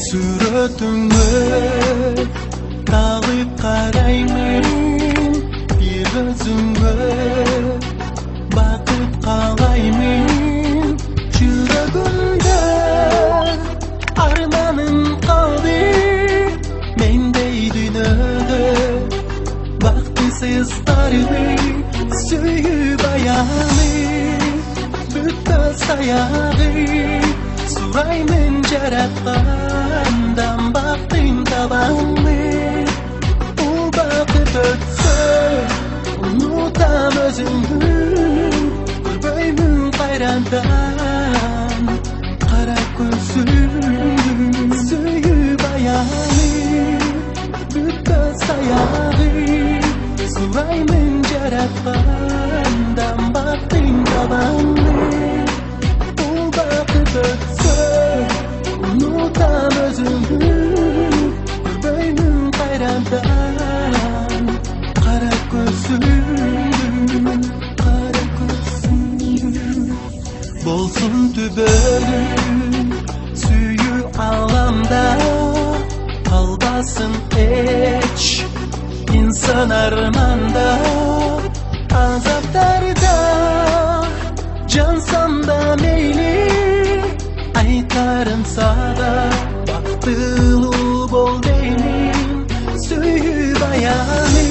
Suratыңа талып қараймын, бір өзіңе бақыт қалаймын. Жүрегімде арманым қалды, мендей дүниеде бақытсыздарды сүйіп аяны, бүтті саяды сұраймын жаратқандан бақытын табамын. Ол бақыт өтсе ұмытам өзіңді, көрмеймін қайрандан қара көзіңді сүйіп аяны, бүтті саяды сұраймын жаратқандан бақытын табамын. Ол бақыт өтсе ұмытам өзіңді, көрмеймін қайрандан қара көзіңді, қара көзіңді. Болсын түбегің сүйі аламда, қалбасын еш инсан арманда. Азаптарда жансам да мейлі, айтарым сада бақыттылы бол деймін. Сүйіп аяны,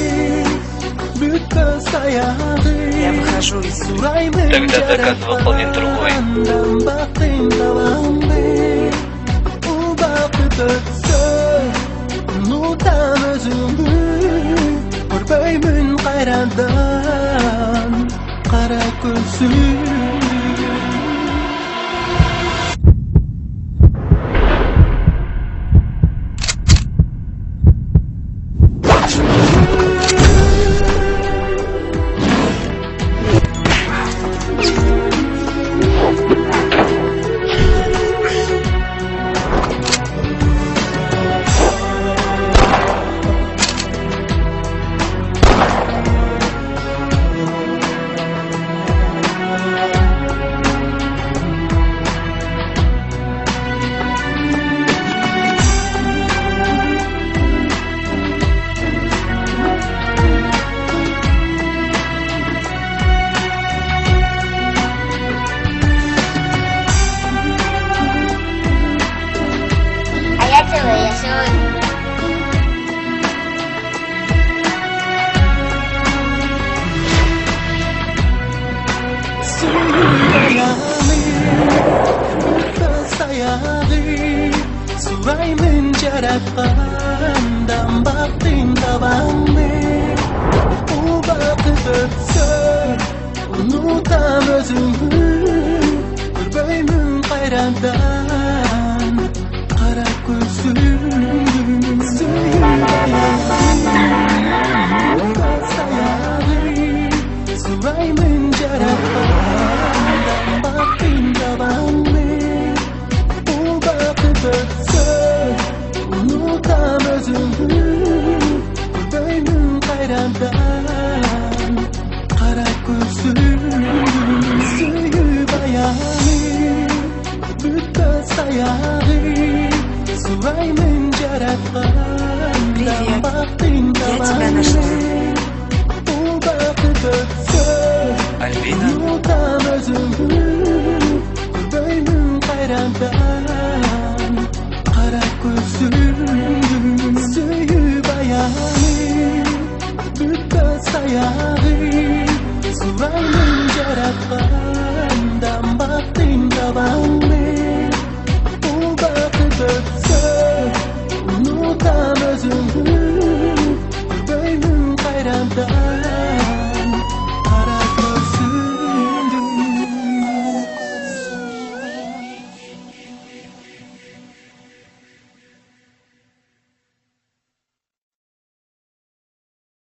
бүтті саяды сұраймын жаратқандан бақытын табамын. Ол бақыт өтсе ұмытам өзіңді, көрмеймін қайрандан қара көзіңді. Süraymen жаратқандан бақытын табамын. Ол бақыт өтсе ұмытам өзіңді, көрмеймін қайрандан қара көзіңді. Сүйіп саяды сұраймын жаратқандан бақытын табамын. Ол бақыт өтсе ұмытам өзіңді, көрмеймін қайрандан қара көзіңді. Сүйіп аяны, бүтті саяды сұраймын жаратқандан бақытын табамын. Ол бақыт өтсе ұмытам өзіңді, көрмеймін қайрандан қара көзіңді. Сүйіп аяны, бүтті саяды сұраймын жаратқандан бақытын табамын.